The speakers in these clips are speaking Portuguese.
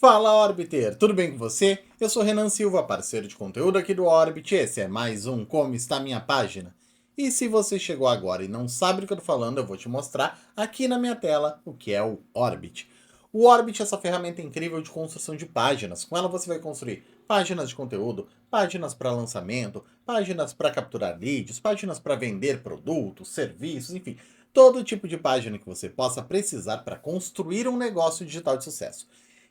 Fala Orbiter, tudo bem com você? Eu sou Renan Silva, parceiro de conteúdo aqui do Orbit, e esse é mais um Como Está Minha Página. E se você chegou agora e não sabe do que eu tô falando, eu vou te mostrar aqui na minha tela o que é o Orbit. O Orbit é essa ferramenta incrível de construção de páginas. Com ela você vai construir páginas de conteúdo, páginas para lançamento, páginas para capturar leads, páginas para vender produtos, serviços, enfim, todo tipo de página que você possa precisar para construir um negócio digital de sucesso.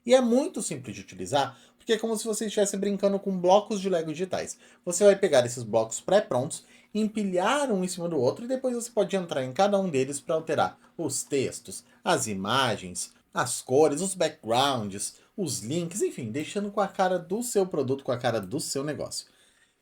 E é muito simples de utilizar, porque é como se você estivesse brincando com blocos de Lego digitais. Você vai pegar esses blocos pré-prontos, empilhar um em cima do outro e depois você pode entrar em cada um deles para alterar os textos, as imagens, as cores, os backgrounds, os links, enfim, deixando com a cara do seu produto, com a cara do seu negócio.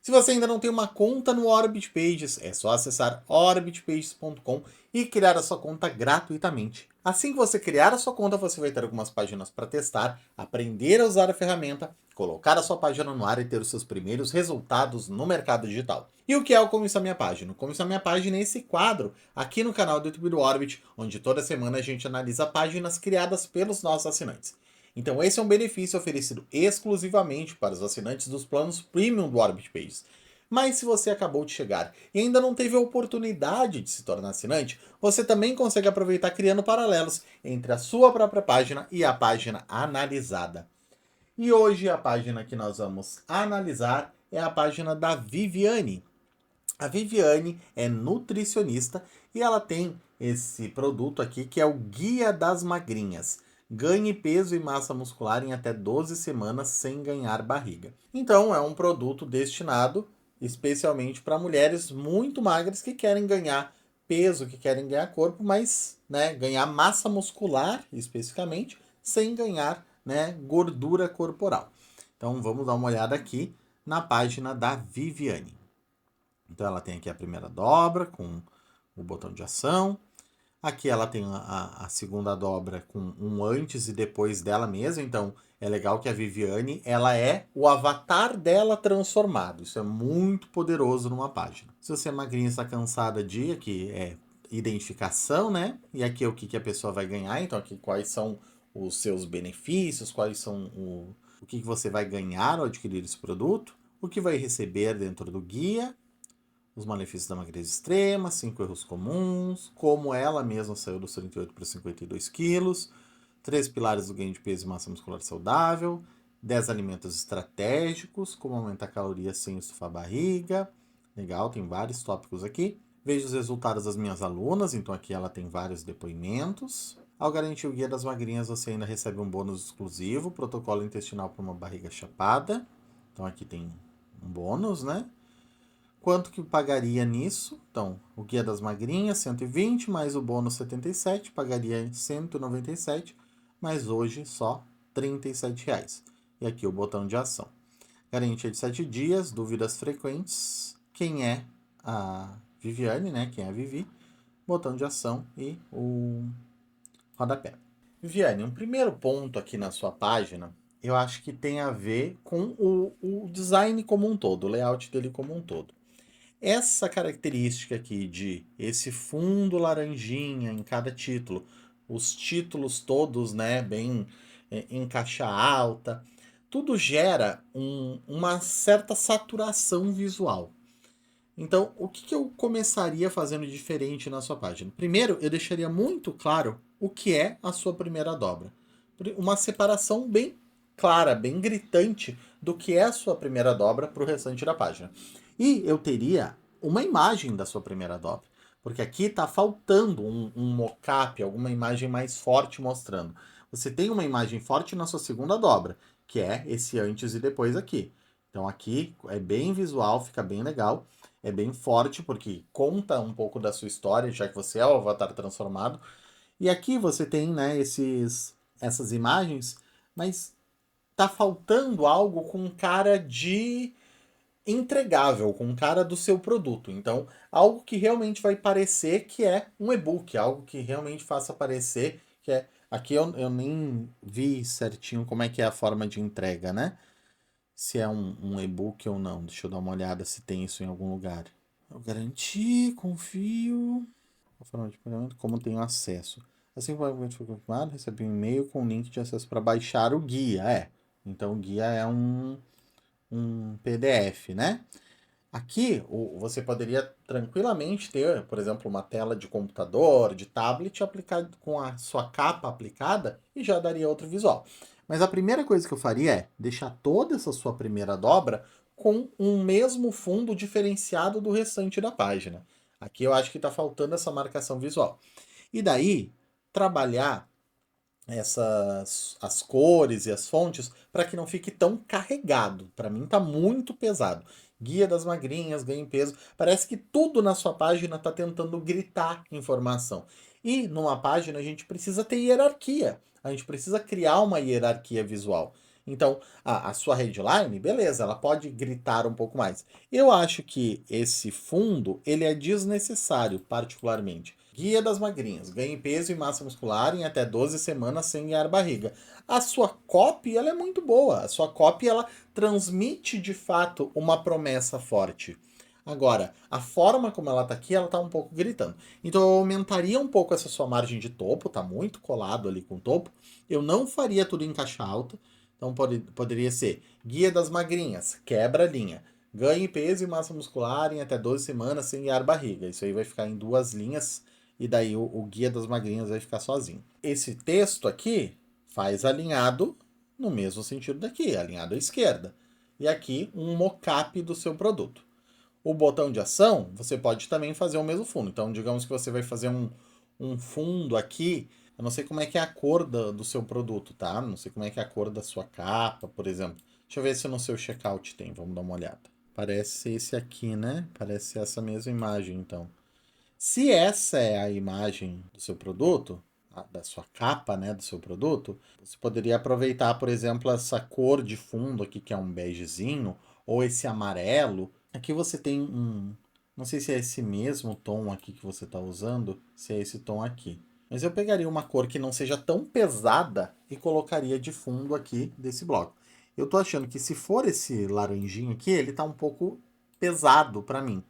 Se você ainda não tem uma conta no Orbit Pages, é só acessar orbitpages.com e criar a sua conta gratuitamente. Assim que você criar a sua conta, você vai ter algumas páginas para testar, aprender a usar a ferramenta, colocar a sua página no ar e ter os seus primeiros resultados no mercado digital. E o que é o Como Está Minha Página? O Como Está Minha Página é esse quadro aqui no canal do YouTube do Orbit, onde toda semana a gente analisa páginas criadas pelos nossos assinantes. Então esse é um benefício oferecido exclusivamente para os assinantes dos planos Premium do Orbit Pages. Mas se você acabou de chegar e ainda não teve a oportunidade de se tornar assinante, você também consegue aproveitar criando paralelos entre a sua própria página e a página analisada. E hoje a página que nós vamos analisar é a página da Viviane. A Viviane é nutricionista e ela tem esse produto aqui que é o Guia das Magrinhas. Ganhe peso e massa muscular em até 12 semanas sem ganhar barriga. Então, é um produto destinado especialmente para mulheres muito magras que querem ganhar peso, que querem ganhar corpo, mas ganhar massa muscular especificamente, sem ganhar gordura corporal. Então, vamos dar uma olhada aqui na página da Viviane. Então ela tem aqui a primeira dobra com o botão de ação. Aqui ela tem a segunda dobra com um antes e depois dela mesma. Então é legal que a Viviane ela é o avatar dela transformado. Isso é muito poderoso numa página. Se você é magrinha e está cansada de, aqui é identificação, né? E aqui é o que a pessoa vai ganhar. Então aqui quais são os seus benefícios, quais são o que você vai ganhar ao adquirir esse produto, o que vai receber dentro do guia, os malefícios da magreza extrema, 5 erros comuns, como ela mesma saiu dos 38 para 52 quilos, 3 pilares do ganho de peso e massa muscular saudável, 10 alimentos estratégicos, como aumentar calorias sem estufar a barriga. Legal, tem vários tópicos aqui. Veja os resultados das minhas alunas, então aqui ela tem vários depoimentos. Ao garantir o guia das magrinhas, você ainda recebe um bônus exclusivo, protocolo intestinal para uma barriga chapada. Então aqui tem um bônus, né? Quanto que pagaria nisso? Então, o Guia das Magrinhas, 120, mais o bônus 77, pagaria 197, mas hoje só R$ 37,00. E aqui o botão de ação. Garantia de 7 dias, dúvidas frequentes. Quem é a Viviane, né? Quem é a Vivi? Botão de ação e o rodapé. Viviane, um primeiro ponto aqui na sua página, eu acho que tem a ver com o design como um todo, o layout dele como um todo. Essa característica aqui de esse fundo laranjinha em cada título, os títulos todos, né, bem em caixa alta, tudo gera uma certa saturação visual. Então, o que eu começaria fazendo diferente na sua página? Primeiro, eu deixaria muito claro o que é a sua primeira dobra. Uma separação bem clara, bem gritante do que é a sua primeira dobra para o restante da página. E eu teria uma imagem da sua primeira dobra. Porque aqui está faltando um mockup, alguma imagem mais forte mostrando. Você tem uma imagem forte na sua segunda dobra, que é esse antes e depois aqui. Então aqui é bem visual, fica bem legal. É bem forte, porque conta um pouco da sua história, já que você é o avatar transformado. E aqui você tem, né, essas imagens, mas tá faltando algo com cara de entregável, com cara do seu produto. Então, algo que realmente vai parecer que é um e-book, algo que realmente faça parecer que é. Aqui eu nem vi certinho como é que é a forma de entrega, né? Se é um e-book ou não. Deixa eu dar uma olhada se tem isso em algum lugar. Eu garanti, confio. A forma de pagamento, como tenho acesso. Assim como o foi confirmado, recebi um e-mail com um link de acesso para baixar o guia. Então o guia é um PDF, né? Aqui você poderia tranquilamente ter, por exemplo, uma tela de computador, de tablet aplicado com a sua capa aplicada e já daria outro visual. Mas a primeira coisa que eu faria é deixar toda essa sua primeira dobra com um mesmo fundo diferenciado do restante da página. Aqui eu acho que está faltando essa marcação visual. E daí, trabalhar as cores e as fontes para que não fique tão carregado. Para mim tá muito pesado. Guia das magrinhas, ganho peso. Parece que tudo na sua página está tentando gritar informação. E numa página a gente precisa ter hierarquia. A gente precisa criar uma hierarquia visual. Então, a sua headline, beleza, ela pode gritar um pouco mais. Eu acho que esse fundo, ele é desnecessário, particularmente. Guia das magrinhas, ganhe peso e massa muscular em até 12 semanas sem ganhar barriga. A sua copy, ela é muito boa. A sua copy, ela transmite, de fato, uma promessa forte. Agora, a forma como ela tá aqui, ela tá um pouco gritando. Então eu aumentaria um pouco essa sua margem de topo, tá muito colado ali com o topo. Eu não faria tudo em caixa alta. Então poderia ser Guia das Magrinhas, quebra a linha. Ganhe peso e massa muscular em até 12 semanas sem ganhar barriga. Isso aí vai ficar em duas linhas e daí o Guia das Magrinhas vai ficar sozinho. Esse texto aqui faz alinhado no mesmo sentido daqui, alinhado à esquerda. E aqui um mockup do seu produto. O botão de ação, você pode também fazer o mesmo fundo. Então, digamos que você vai fazer um fundo aqui. Eu não sei como é que é a cor do seu produto, tá? Não sei como é que é a cor da sua capa, por exemplo. Deixa eu ver se no seu checkout tem. Vamos dar uma olhada. Parece ser esse aqui, né? Parece ser essa mesma imagem, então. Se essa é a imagem do seu produto, da sua capa, né, do seu produto, você poderia aproveitar, por exemplo, essa cor de fundo aqui, que é um begezinho, ou esse amarelo. Aqui você tem não sei se é esse mesmo tom aqui que você está usando, se é esse tom aqui. Mas eu pegaria uma cor que não seja tão pesada e colocaria de fundo aqui desse bloco. Eu tô achando que se for esse laranjinho aqui, ele tá um pouco pesado para mim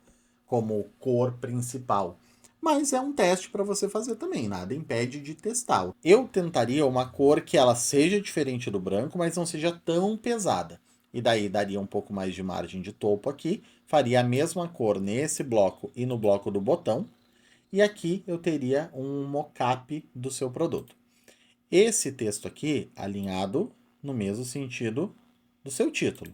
como cor principal. Mas é um teste para você fazer também, nada impede de testar. Eu tentaria uma cor que ela seja diferente do branco, mas não seja tão pesada. E daí daria um pouco mais de margem de topo aqui, faria a mesma cor nesse bloco e no bloco do botão, e aqui eu teria um mockup do seu produto. Esse texto aqui alinhado no mesmo sentido do seu título.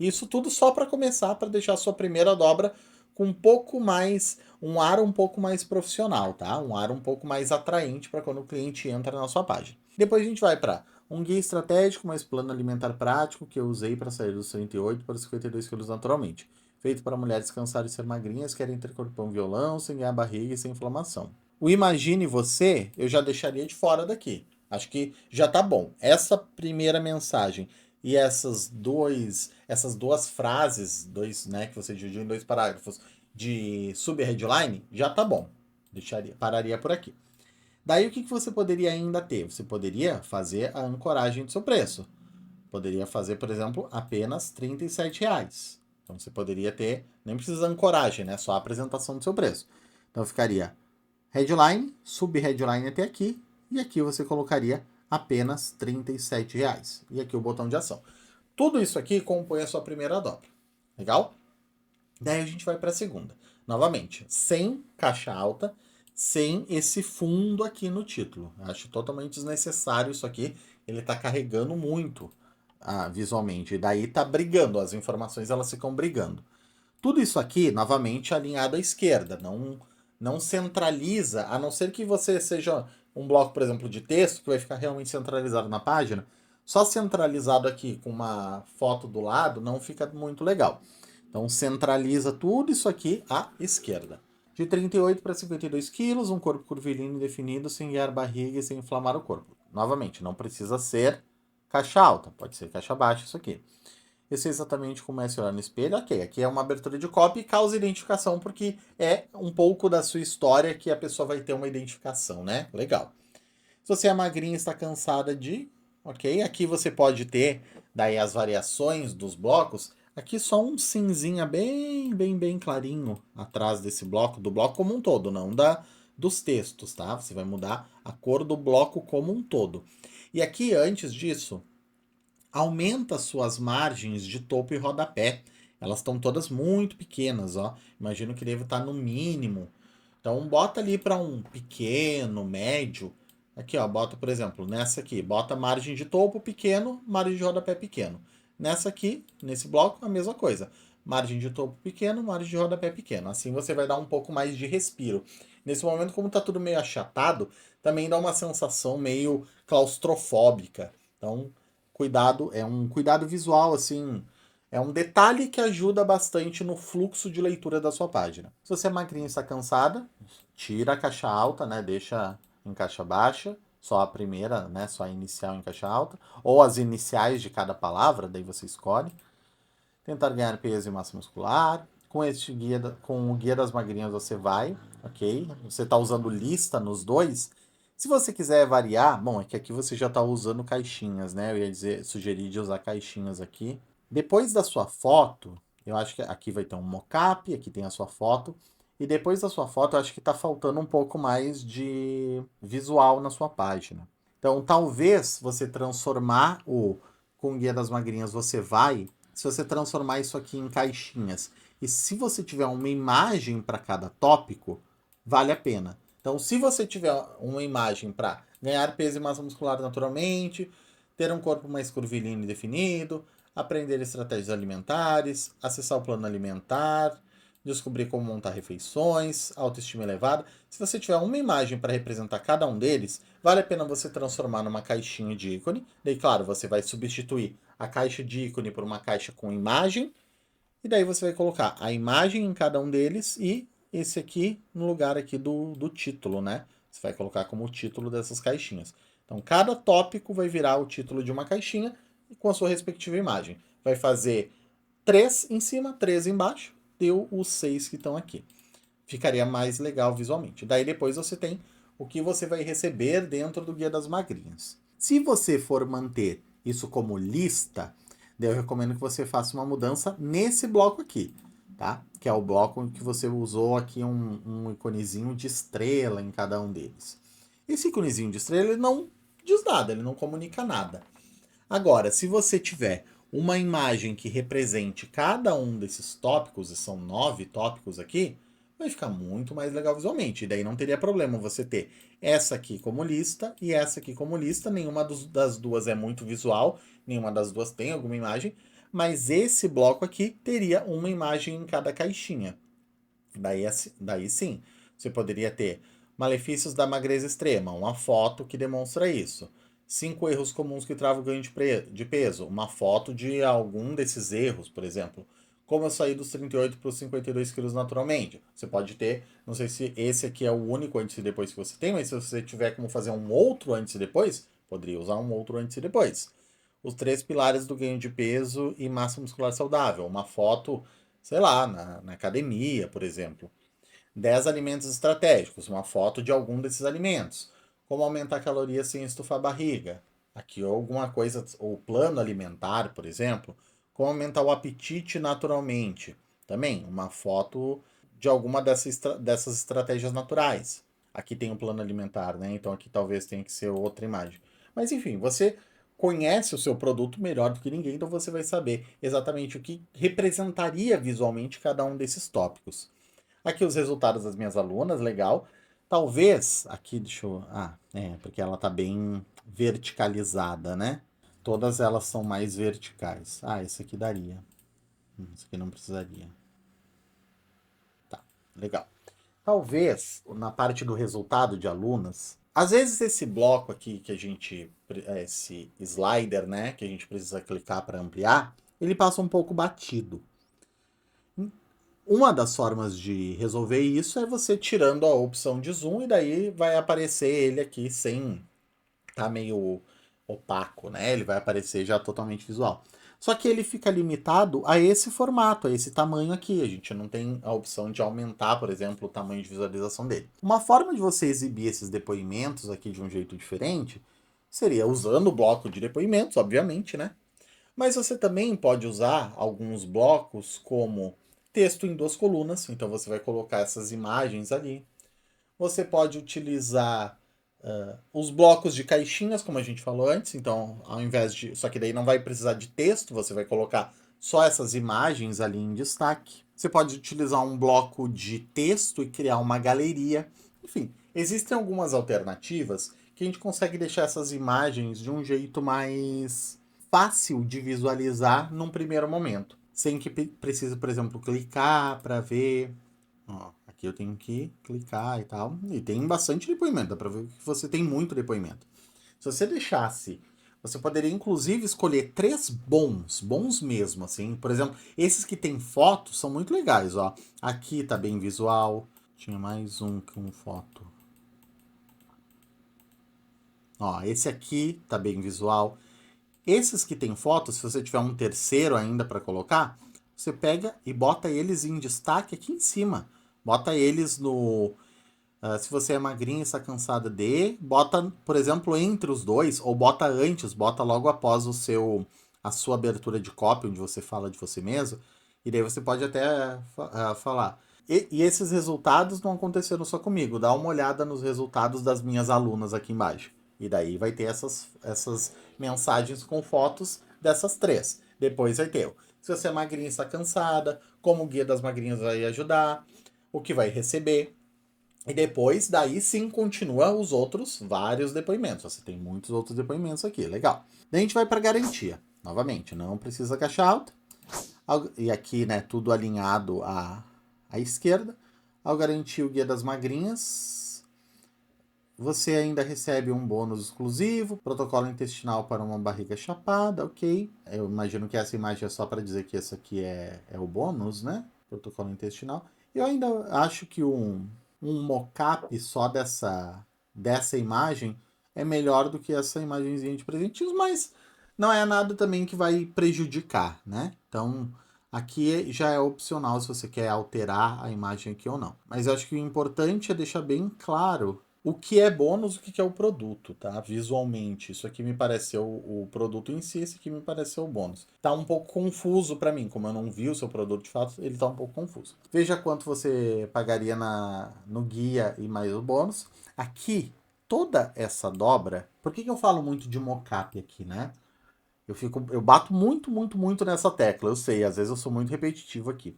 Isso tudo só para começar, para deixar a sua primeira dobra com um pouco mais, um ar um pouco mais profissional, tá? Um ar um pouco mais atraente para quando o cliente entra na sua página. Depois a gente vai para um guia estratégico, mais plano alimentar prático que eu usei para sair dos 38 para os 52 quilos naturalmente. Feito para mulheres cansadas de ser magrinhas, querem ter corpão violão, sem ganhar barriga e sem inflamação. O Imagine Você eu já deixaria de fora daqui. Acho que já tá bom. Essa primeira mensagem e essas duas frases, né, que você dividiu em dois parágrafos de sub-headline, já tá bom. Pararia por aqui. Daí o que você poderia ainda ter? Você poderia fazer a ancoragem do seu preço. Poderia fazer, por exemplo, apenas R$ 37. Então você poderia ter, nem precisa ancoragem, né? Só a apresentação do seu preço. Então ficaria headline, sub-headline até aqui, e aqui você colocaria apenas R$ 37. E aqui o botão de ação. Tudo isso aqui compõe a sua primeira dobra. Legal? Daí a gente vai para a segunda. Novamente, sem caixa alta, sem esse fundo aqui no título. Eu acho totalmente desnecessário isso aqui. Ele está carregando muito visualmente. E daí está brigando. As informações elas ficam brigando. Tudo isso aqui, novamente, alinhado à esquerda. Não centraliza, a não ser que você seja um bloco, por exemplo, de texto, que vai ficar realmente centralizado na página. Só centralizado aqui com uma foto do lado não fica muito legal. Então centraliza tudo isso aqui à esquerda. De 38 para 52 quilos, um corpo curvilíneo definido, sem guiar barriga e sem inflamar o corpo. Novamente, não precisa ser caixa alta, pode ser caixa baixa isso aqui. Eu sei exatamente como é se olhar no espelho. Ok, aqui é uma abertura de copy e causa identificação, porque é um pouco da sua história que a pessoa vai ter uma identificação, né? Legal. Se você é magrinha e está cansada de... Ok, aqui você pode ter daí as variações dos blocos. Aqui só um cinzinha bem clarinho atrás desse bloco, do bloco como um todo, não dos textos, tá? Você vai mudar a cor do bloco como um todo. E aqui, antes disso, aumenta suas margens de topo e rodapé. Elas estão todas muito pequenas, ó. Imagino que deve estar no mínimo. Então bota ali para um pequeno, médio. Aqui, ó, bota, por exemplo, nessa aqui, bota margem de topo pequeno, margem de rodapé pequeno. Nessa aqui, nesse bloco, a mesma coisa. Margem de topo pequeno, margem de rodapé pequeno. Assim você vai dar um pouco mais de respiro. Nesse momento, como tá tudo meio achatado, também dá uma sensação meio claustrofóbica. Então, cuidado, é um cuidado visual, assim, é um detalhe que ajuda bastante no fluxo de leitura da sua página. Se você é magrinha e está cansada, tira a caixa alta, né? Deixa em caixa baixa, só a primeira, né? Só a inicial em caixa alta, ou as iniciais de cada palavra, daí você escolhe. Tentar ganhar peso e massa muscular. Com este guia, com o guia das magrinhas você vai, ok? Você está usando lista nos dois. Se você quiser variar, bom, é que aqui você já está usando caixinhas, né? Eu ia dizer, sugerir de usar caixinhas aqui. Depois da sua foto, eu acho que aqui vai ter um mockup, aqui tem a sua foto. E depois da sua foto, eu acho que está faltando um pouco mais de visual na sua página. Então, talvez você transformar o com o Guia das Magrinhas, você vai, se você transformar isso aqui em caixinhas, e se você tiver uma imagem para cada tópico, vale a pena. Então, se você tiver uma imagem para ganhar peso e massa muscular naturalmente, ter um corpo mais curvilíneo e definido, aprender estratégias alimentares, acessar o plano alimentar, descobrir como montar refeições, autoestima elevada. Se você tiver uma imagem para representar cada um deles, vale a pena você transformar numa caixinha de ícone. Daí, claro, você vai substituir a caixa de ícone por uma caixa com imagem. E daí você vai colocar a imagem em cada um deles e esse aqui no lugar aqui do título, né? Você vai colocar como título dessas caixinhas. Então, cada tópico vai virar o título de uma caixinha com a sua respectiva imagem. Vai fazer 3 em cima, 3 embaixo, deu os 6 que estão aqui. Ficaria mais legal visualmente. Daí depois você tem o que você vai receber dentro do Guia das Magrinhas. Se você for manter isso como lista, daí eu recomendo que você faça uma mudança nesse bloco aqui, tá? Que é o bloco que você usou aqui um iconezinho de estrela em cada um deles. Esse iconezinho de estrela ele não diz nada, ele não comunica nada. Agora, se você tiver uma imagem que represente cada um desses tópicos, e são 9 tópicos aqui, vai ficar muito mais legal visualmente. E daí não teria problema você ter essa aqui como lista e essa aqui como lista. Nenhuma das duas é muito visual, nenhuma das duas tem alguma imagem, mas esse bloco aqui teria uma imagem em cada caixinha. Daí sim, você poderia ter malefícios da magreza extrema, uma foto que demonstra isso. 5 erros comuns que travam o ganho de peso, uma foto de algum desses erros, por exemplo. Como eu saí dos 38 para os 52 quilos naturalmente. Você pode ter, não sei se esse aqui é o único antes e depois que você tem, mas se você tiver como fazer um outro antes e depois, poderia usar um outro antes e depois. Os 3 pilares do ganho de peso e massa muscular saudável. Uma foto, sei lá, na academia, por exemplo. 10 alimentos estratégicos, uma foto de algum desses alimentos. Como aumentar calorias sem estufar a barriga. Aqui alguma coisa, ou plano alimentar, por exemplo. Como aumentar o apetite naturalmente. Também uma foto de alguma dessas estratégias naturais. Aqui tem um plano alimentar, né? Então aqui talvez tenha que ser outra imagem. Mas enfim, você conhece o seu produto melhor do que ninguém, então você vai saber exatamente o que representaria visualmente cada um desses tópicos. Aqui os resultados das minhas alunas, legal. Talvez, aqui, deixa eu. Ah, porque ela tá bem verticalizada, né? Todas elas são mais verticais. Ah, esse aqui daria. Esse aqui não precisaria. Tá, legal. Talvez, na parte do resultado de alunas, às vezes esse bloco aqui que a gente. Esse slider, né? Que a gente precisa clicar para ampliar, ele passa um pouco batido. Uma das formas de resolver isso é você tirando a opção de zoom e daí vai aparecer ele aqui sem tá meio opaco, né? Ele vai aparecer já totalmente visual. Só que ele fica limitado a esse formato, a esse tamanho aqui. A gente não tem a opção de aumentar, por exemplo, o tamanho de visualização dele. Uma forma de você exibir esses depoimentos aqui de um jeito diferente seria usando o bloco de depoimentos, obviamente, né? Mas você também pode usar alguns blocos como texto em duas colunas, então você vai colocar essas imagens ali. Você pode utilizar os blocos de caixinhas, como a gente falou antes. Então, ao invés de... Só que daí não vai precisar de texto, você vai colocar só essas imagens ali em destaque. Você pode utilizar um bloco de texto e criar uma galeria. Enfim, existem algumas alternativas que a gente consegue deixar essas imagens de um jeito mais fácil de visualizar num primeiro momento. Sem que precise, por exemplo, clicar para ver. Ó, aqui eu tenho que clicar e tal. E tem bastante depoimento, dá pra ver que você tem muito depoimento. Se você deixasse, você poderia inclusive escolher 3 bons mesmo, assim. Por exemplo, esses que tem foto são muito legais, ó. Aqui tá bem visual. Tinha mais um com foto. Ó, esse aqui tá bem visual. Esses que tem foto, se você tiver um terceiro ainda para colocar, você pega e bota eles em destaque aqui em cima. Bota eles no... se você é magrinha e está cansada de... Bota, por exemplo, entre os dois, ou bota antes, bota logo após a sua abertura de copy, onde você fala de você mesmo. E daí você pode até falar. E esses resultados não aconteceram só comigo. Dá uma olhada nos resultados das minhas alunas aqui embaixo. E daí vai ter essas mensagens com fotos dessas 3. Depois vai ter se você é magrinha e está cansada, como o Guia das Magrinhas vai ajudar, o que vai receber. E depois, daí sim, continua os outros vários depoimentos. Você tem muitos outros depoimentos aqui, legal. Daí a gente vai para garantia. Novamente, não precisa caixa alta. E aqui, né, tudo alinhado à esquerda. Ao garantir o Guia das Magrinhas, você ainda recebe um bônus exclusivo, protocolo intestinal para uma barriga chapada, ok. Eu imagino que essa imagem é só para dizer que esse aqui é o bônus, né? Protocolo intestinal. Eu ainda acho que um mockup só dessa imagem é melhor do que essa imagenzinha de presentinhos, mas não é nada também que vai prejudicar, né? Então, aqui já é opcional se você quer alterar a imagem aqui ou não. Mas eu acho que o importante é deixar bem claro o que é bônus, o que é o produto, tá? Visualmente. Isso aqui me pareceu o produto em si, esse aqui me pareceu o bônus. Tá um pouco confuso para mim, como eu não vi o seu produto de fato, ele tá um pouco confuso. Veja quanto você pagaria no guia e mais o bônus. Aqui, toda essa dobra, por que eu falo muito de mockup aqui, né? Eu bato muito nessa tecla, eu sei, às vezes eu sou muito repetitivo aqui.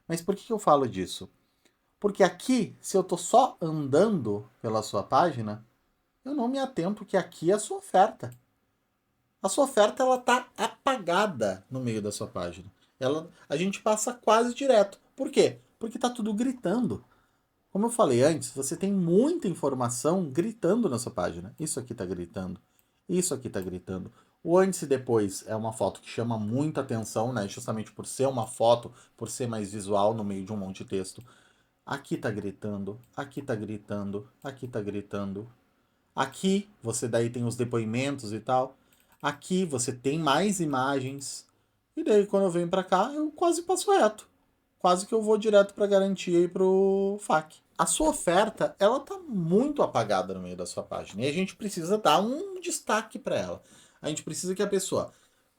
Mas por que eu falo disso? Porque aqui, se eu tô só andando pela sua página, eu não me atento que aqui é a sua oferta. A sua oferta ela tá apagada no meio da sua página. A gente passa quase direto. Por quê? Porque tá tudo gritando. Como eu falei antes, você tem muita informação gritando na sua página. Isso aqui tá gritando. Isso aqui tá gritando. O antes e depois é uma foto que chama muita atenção, né? Justamente por ser uma foto, por ser mais visual no meio de um monte de texto. Aqui tá gritando, aqui tá gritando, aqui tá gritando. Aqui você daí tem os depoimentos e tal. Aqui você tem mais imagens. E daí quando eu venho para cá, eu quase passo reto. Quase que eu vou direto para garantia e pro FAQ. A sua oferta, ela tá muito apagada no meio da sua página. E a gente precisa dar um destaque para ela. A gente precisa que a pessoa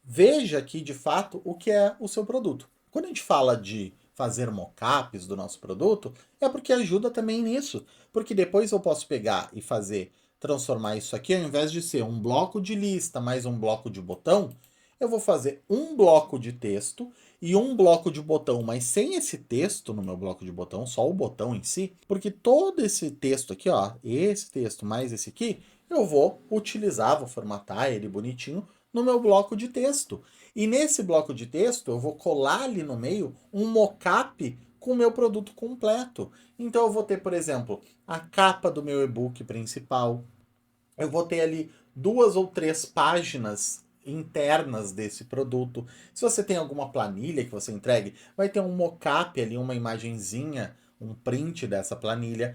veja aqui de fato o que é o seu produto. Quando a gente fala de fazer mockups do nosso produto, é porque ajuda também nisso. Porque depois eu posso pegar e transformar isso aqui, ao invés de ser um bloco de lista mais um bloco de botão, eu vou fazer um bloco de texto e um bloco de botão, mas sem esse texto no meu bloco de botão, só o botão em si, porque todo esse texto aqui, ó, esse texto mais esse aqui, eu vou utilizar, vou formatar ele bonitinho no meu bloco de texto. E nesse bloco de texto, eu vou colar ali no meio um mockup com o meu produto completo. Então eu vou ter, por exemplo, a capa do meu e-book principal. Eu vou ter ali 2 ou 3 páginas internas desse produto. Se você tem alguma planilha que você entregue, vai ter um mockup ali, uma imagenzinha, um print dessa planilha.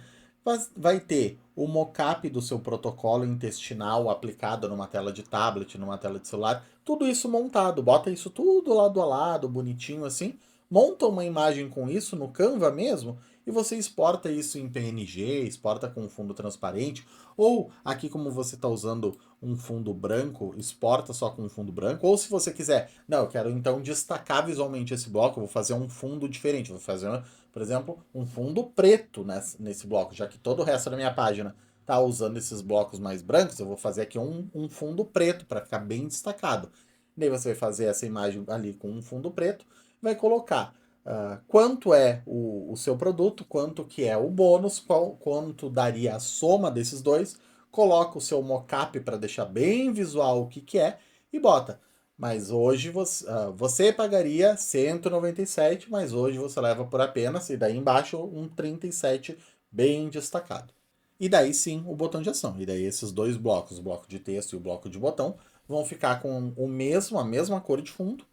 Vai ter o mockup do seu protocolo intestinal aplicado numa tela de tablet, numa tela de celular. Tudo isso montado. Bota isso tudo lado a lado, bonitinho assim. Monta uma imagem com isso no Canva mesmo e você exporta isso em PNG, exporta com um fundo transparente, ou aqui como você está usando um fundo branco, exporta só com um fundo branco, ou se você quiser, não, eu quero então destacar visualmente esse bloco, eu vou fazer um fundo diferente, vou fazer, por exemplo, um fundo preto nesse bloco, já que todo o resto da minha página está usando esses blocos mais brancos, eu vou fazer aqui um fundo preto para ficar bem destacado. Daí você vai fazer essa imagem ali com um fundo preto, vai colocar quanto é o seu produto, quanto que é o bônus, quanto daria a soma desses dois, coloca o seu mockup para deixar bem visual o que é e bota. Mas hoje você pagaria 197, mas hoje você leva por apenas, e daí embaixo um 37 bem destacado. E daí sim o botão de ação. E daí esses dois blocos, o bloco de texto e o bloco de botão, vão ficar com a mesma cor de fundo,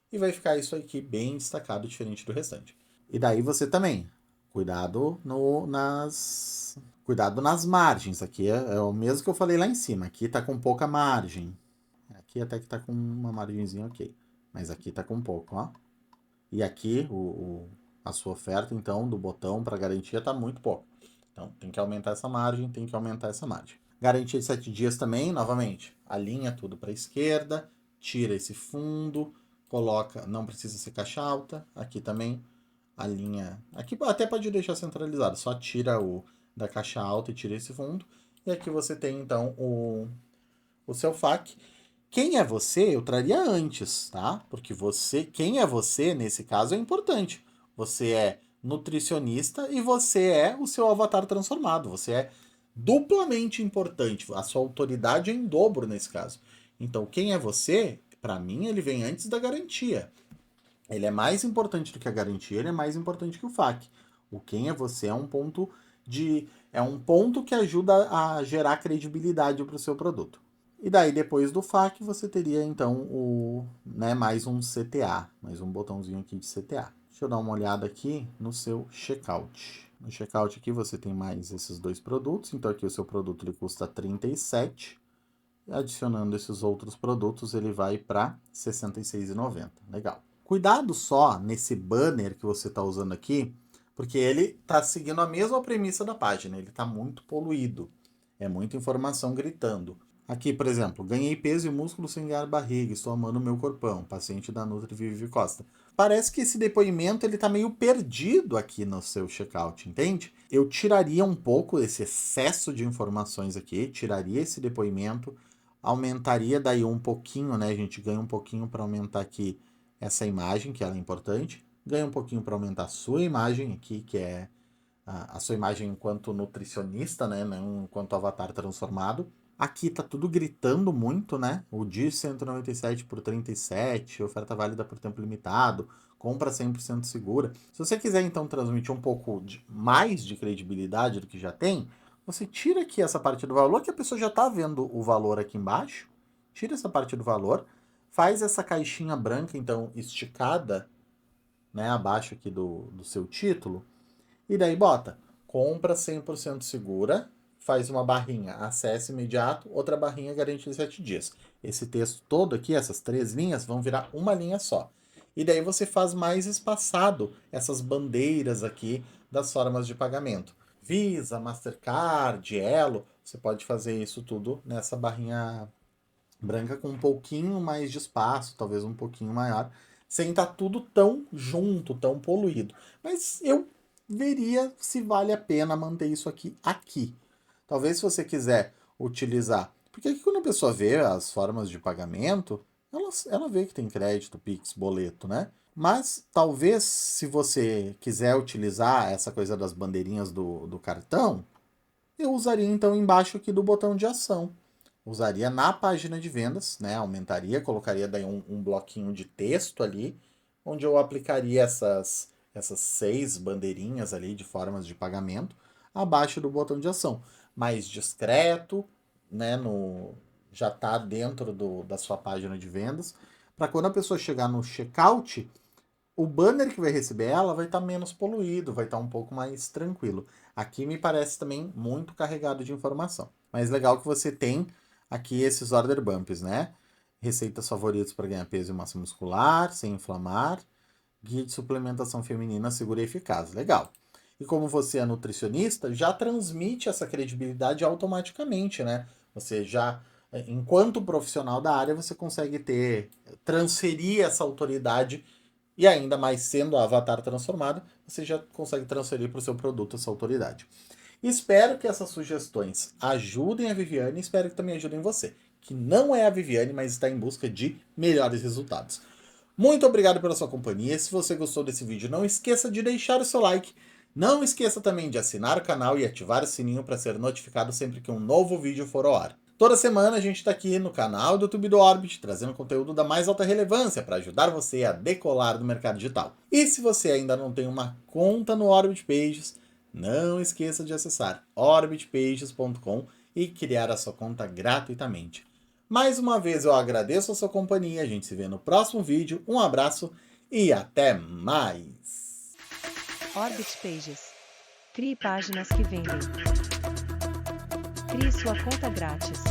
e vai ficar isso aqui bem destacado, diferente do restante. E daí você também, cuidado nas margens. Aqui é o mesmo que eu falei lá em cima. Aqui tá com pouca margem. Aqui até que tá com uma margenzinha ok. Mas aqui tá com pouco, ó. E aqui a sua oferta, então, do botão para garantia tá muito pouco. Então, tem que aumentar essa margem, tem que aumentar essa margem. Garantia de 7 dias também, novamente, alinha tudo para a esquerda, tira esse fundo, coloca, não precisa ser caixa alta, aqui também alinha, aqui até pode deixar centralizado, só tira o da caixa alta e tira esse fundo, e aqui você tem então o seu FAQ. Quem é você, eu traria antes, tá? Porque quem é você nesse caso é importante. Você é nutricionista e você é o seu avatar transformado. Você é duplamente importante. A sua autoridade é em dobro nesse caso. Então, quem é você, para mim, ele vem antes da garantia. Ele é mais importante do que a garantia, ele é mais importante que o FAQ. O quem é você é um ponto que ajuda a gerar credibilidade para o seu produto. E daí, depois do FAQ, você teria, então, mais um CTA, mais um botãozinho aqui de CTA. Deixa eu dar uma olhada aqui no seu checkout. No checkout aqui você tem mais esses dois produtos. Então, aqui o seu produto ele custa 37. Adicionando esses outros produtos, ele vai para R$ 66,90. Legal. Cuidado só nesse banner que você está usando aqui, porque ele está seguindo a mesma premissa da página. Ele está muito poluído. É muita informação gritando. Aqui, por exemplo, ganhei peso e músculo sem ganhar barriga, estou amando meu corpão, paciente da Nutri Vivi Costa. Parece que esse depoimento ele tá meio perdido aqui no seu checkout, entende? Eu tiraria um pouco esse excesso de informações aqui, tiraria esse depoimento, aumentaria daí um pouquinho, né? A gente ganha um pouquinho para aumentar aqui essa imagem, que ela é importante, ganha um pouquinho para aumentar a sua imagem aqui, que é a sua imagem enquanto nutricionista, né? Não enquanto avatar transformado. Aqui tá tudo gritando muito, né? O DIR 197 por 37, oferta válida por tempo limitado, compra 100% segura. Se você quiser, então, transmitir um pouco mais de credibilidade do que já tem, você tira aqui essa parte do valor, que a pessoa já tá vendo o valor aqui embaixo, tira essa parte do valor, faz essa caixinha branca, então, esticada, né, abaixo aqui do seu título, e daí bota, compra 100% segura, faz uma barrinha, acesso imediato, outra barrinha garantia de 7 dias. Esse texto todo aqui, essas 3 linhas, vão virar uma linha só. E daí você faz mais espaçado essas bandeiras aqui das formas de pagamento. Visa, Mastercard, Elo, você pode fazer isso tudo nessa barrinha branca com um pouquinho mais de espaço, talvez um pouquinho maior, sem estar tudo tão junto, tão poluído. Mas eu veria se vale a pena manter isso aqui. Talvez se você quiser utilizar. Porque aqui quando a pessoa vê as formas de pagamento, ela vê que tem crédito, Pix, boleto, né? Mas talvez se você quiser utilizar essa coisa das bandeirinhas do cartão, eu usaria então embaixo aqui do botão de ação. Usaria na página de vendas, né? Aumentaria, colocaria daí um bloquinho de texto ali, onde eu aplicaria essas 6 bandeirinhas ali de formas de pagamento abaixo do botão de ação. Mais discreto, né? Já está dentro da sua página de vendas, para quando a pessoa chegar no checkout, o banner que vai receber ela vai estar menos poluído, vai estar um pouco mais tranquilo. Aqui me parece também muito carregado de informação. Mas legal que você tem aqui esses order bumps, né? Receitas favoritas para ganhar peso e massa muscular, sem inflamar. Guia de suplementação feminina segura e eficaz. Legal. E como você é nutricionista, já transmite essa credibilidade automaticamente, né? Você já, enquanto profissional da área, você consegue transferir essa autoridade E ainda mais sendo o avatar transformado, você já consegue transferir para o seu produto essa autoridade. Espero que essas sugestões ajudem a Viviane e espero que também ajudem você, que não é a Viviane, mas está em busca de melhores resultados. Muito obrigado pela sua companhia. Se você gostou desse vídeo, não esqueça de deixar o seu like. Não esqueça também de assinar o canal e ativar o sininho para ser notificado sempre que um novo vídeo for ao ar. Toda semana a gente está aqui no canal do YouTube do Orbit, trazendo conteúdo da mais alta relevância para ajudar você a decolar no mercado digital. E se você ainda não tem uma conta no Orbit Pages, não esqueça de acessar orbitpages.com e criar a sua conta gratuitamente. Mais uma vez eu agradeço a sua companhia, a gente se vê no próximo vídeo, um abraço e até mais! Orbit Pages. Crie páginas que vendem. Crie sua conta grátis.